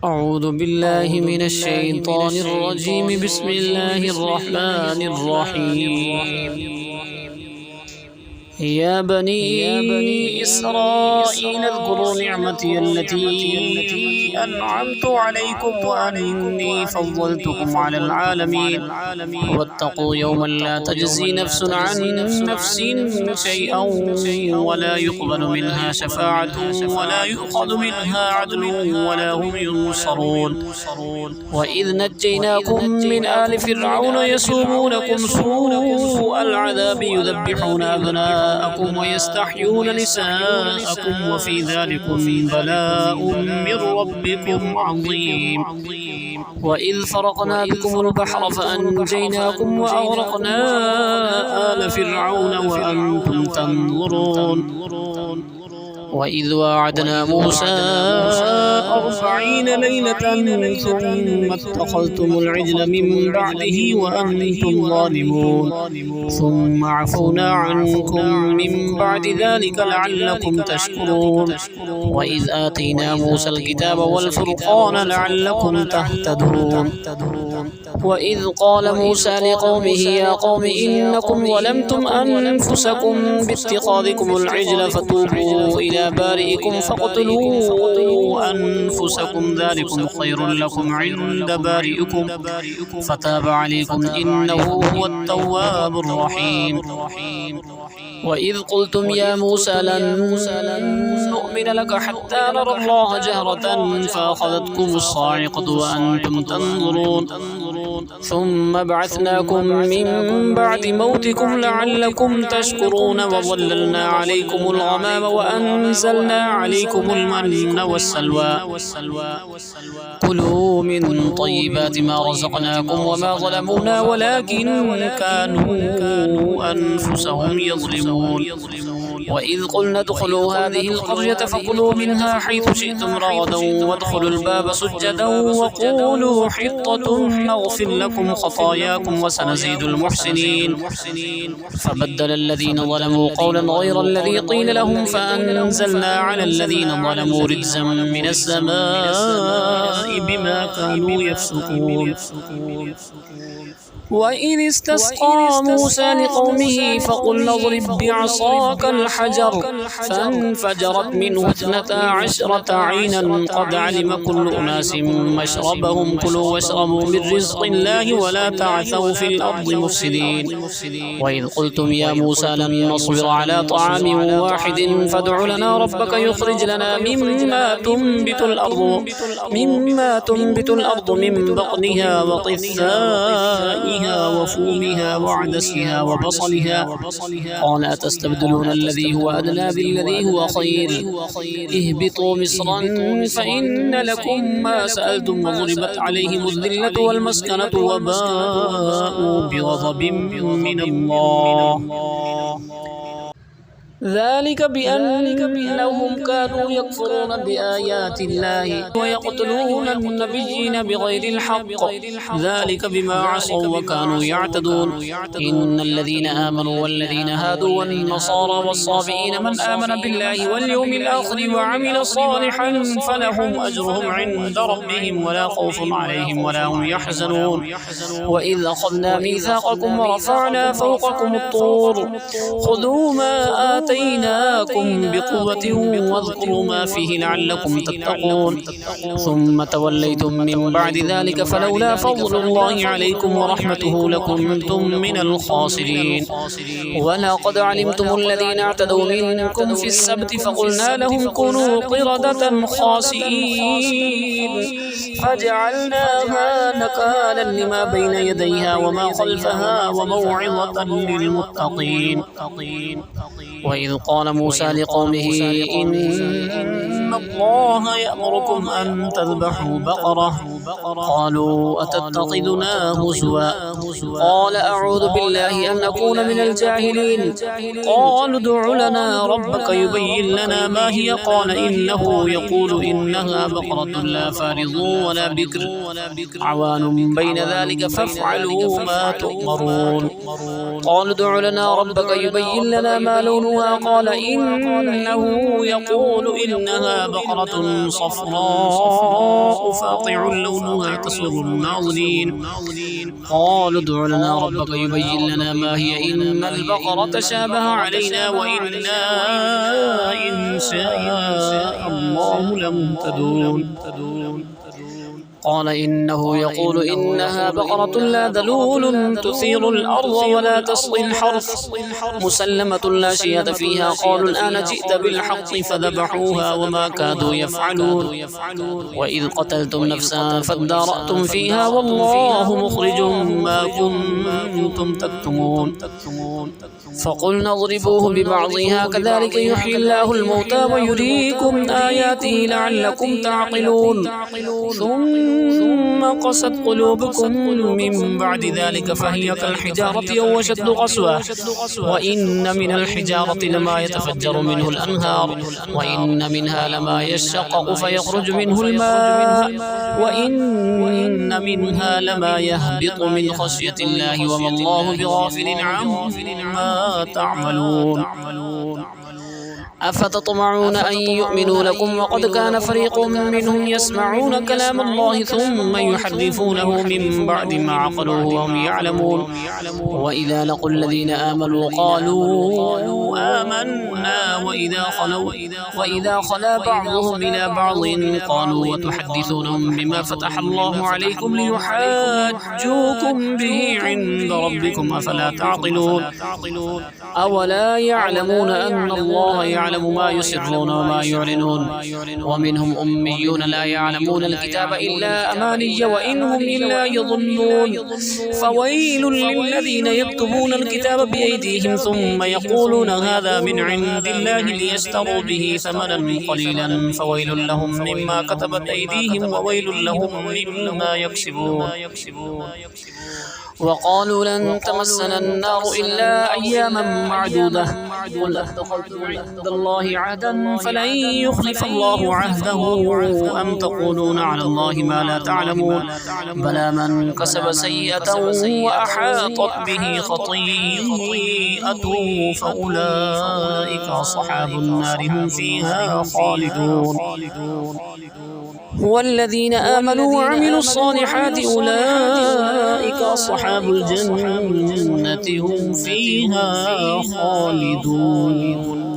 أعوذ بالله من الشيطان الرجيم. بسم الله الرحمن الرحيم. يا بني إسرائيل اذكروا نعمتي التي أنعمت عليكم وأني فضلتكم على العالمين واتقوا يوما لا تجزي نفس عن نفس شيئا ولا يقبل منها شفاعة ولا يؤخذ منها عدل ولا هم ينصرون. وإذ نجيناكم من آل فرعون يسومونكم سوء العذاب يذبحون أبناءكم ويستحيون نساءكم وفي ذلكم بلاء من ربكم عظيم. وإذ فرقنا بكم البحر فأنجيناكم وأغرقنا آل فرعون وأنتم تنظرون. وإذ وعدنا موسى 40 ليلة ثم اتخذتم العجل من بعده وأنتم ظالمون ثم عفونا عنكم من بعد ذلك لعلكم تشكرون. وإذ آتينا موسى الكتاب والفرقان لعلكم تهتدون. وإذ قال موسى لقومه يا قوم إنكم ظلمتم أنفسكم باتخاذكم العجل فتوبوا إلى بارئكم فاقتلوا أنفسكم ذلكم خير لكم عند بارئكم فتاب عليكم إنه هو التواب الرحيم. وإذ قلتم يا موسى لن نؤمن لك حتى نرى الله جهرة فأخذتكم الصاعقة وأنتم تنظرون ثم بعثناكم من بعد موتكم لعلكم تشكرون وظللنا عليكم الغمام وأنزلنا عليكم المن والسلوى كلوا من طيبات ما رزقناكم وما ظلمونا ولكن كانوا أنفسهم يظلمون. وإذ قلنا ادخلوا هذه القرية فكلوا منها حيث شئتم رغدا وادخلوا الباب سجدا وقولوا حطة نغفر لكم خطاياكم وسنزيد المحسنين. فبدل الذين ظلموا قولا غير الذي قيل لهم فأنزلنا على الذين ظلموا رجزا من السماء بما كانوا يفسقون. وإذ استسقى موسى لقومه فقلنا اضرب بعصاك الحجر فانفجرت منه 12 عينا قد علم كل أناس مشربهم كلوا واشربوا من رزق الله ولا تعثوا في الأرض مفسدين. وإذ قلتم يا موسى لن نصبر على طعام واحد فادع لنا ربك يخرج لنا مما تنبت الأرض من بطنها وقثائها وفومها وعدسها وبصلها قال أتستبدلون الذي هو أدنى بالذي هو خير اهبطوا مصرا فإن لكم ما سألتم وضربت عليهم الذلة والمسكنة وباءوا بغضب من الله ذلك بأنهم كانوا يكفرون بآيات الله ويقتلون النبيين بغير الحق ذلك بما عصوا وكانوا يعتدون. إن الذين آمنوا والذين هادوا والنصارى والصابئين من آمن بالله واليوم الآخر وعمل صالحا فلهم أجرهم عند ربهم ولا خوف عليهم ولا هم يحزنون. وإذ أخذنا ميثاقكم ورفعنا فوقكم الطور خذوا ما آتيناكم بقوة واذكروا ما فيه لعلكم تتقون ثم توليتم من بعد ذلك فلولا فضل الله عليكم ورحمته لكنتم من الخاسرين. ولقد علمتم الذين اعتدوا منكم في السبت فقلنا لهم كونوا قردة خاسئين فجعلناها نكالا لما بين يديها وما خلفها وموعظة للمتقين. وإذ قال موسى لقومه إن الله يأمركم أن تذبحوا بقرة قالوا أتتخذنا هزوا قال أعوذ بالله أن أكون من الجاهلين قالوا ادع لنا ربك يبين لنا ما هي قال إنه يقول إنها بقرة لا فارض ولا بكر عوان بين ذلك فافعلوا ما تؤمرون. قالوا ادع لنا ربك يبين لنا ما لونها قال إنه يقول إنها إنها بقرة صفراء فاقع لونها تسر الناظرين. قالوا ادع لنا ربك يبين لنا ما هي إن البقرة تشابه علينا وإنا إن شاء الله لمهتدون. قال إنه يقول إنها بقرة لا ذلول تثير الأرض ولا تسقي الحرث مسلمة لا شية فيها. قالوا الآن جئت بالحق فذبحوها وما كادوا يفعلون. وإذ قتلتم نفسا فادارأتم فيها والله مخرج ما كنتم تكتمون. فقلنا اضربوه ببعضها كذلك يحيي الله الموتى ويريكم آياته لعلكم تعقلون. ثم قست قلوبكم من بعد ذلك فهي كالحجارة أو أشد قسوة. وإن من الحجارة لما يتفجر منه الأنهار وإن منها لما يشقق فيخرج منه الماء وإن منها لما يهبط من خشية الله وما الله بغافل عما تعملون. أفتطمعون أن يؤمنوا لكم وقد كان فريق منهم يسمعون كلام الله ثم يحرفونه من بعد ما عقلوه وهم يعلمون. وإذا لقوا الذين آمنوا قالوا آمنا وإذا خلا بعضهم إلى بعض قالوا وتحدثونهم بما فتح الله عليكم ليحاجوكم به عند ربكم أفلا تعقلون. أولا يعلمون أن الله يعلم ما يسرون وما يعلنون. ومنهم أميون لا يعلمون الكتاب إلا أماني وإن هم إلا يظنون. فويل للذين يكتبون الكتاب بأيديهم ثم يقولون هذا من عند الله ليشتروا به ثمنا قليلا فويل لهم مما كتبت أيديهم وويل لهم مما يكسبون. وقالوا لن تمسنا النار إلا أياما معدودة قل أتخذتم عند الله عهدا فلن يخلف الله عهده أم تقولون على الله ما لا تعلمون. بلى من كسب سيئة وأحاطت به خطيئته فأولئك أصحاب النار هم فيها خالدون. والذين آمنوا وعملوا الصالحات أولئك أصحاب الجنة هم فيها خالدون.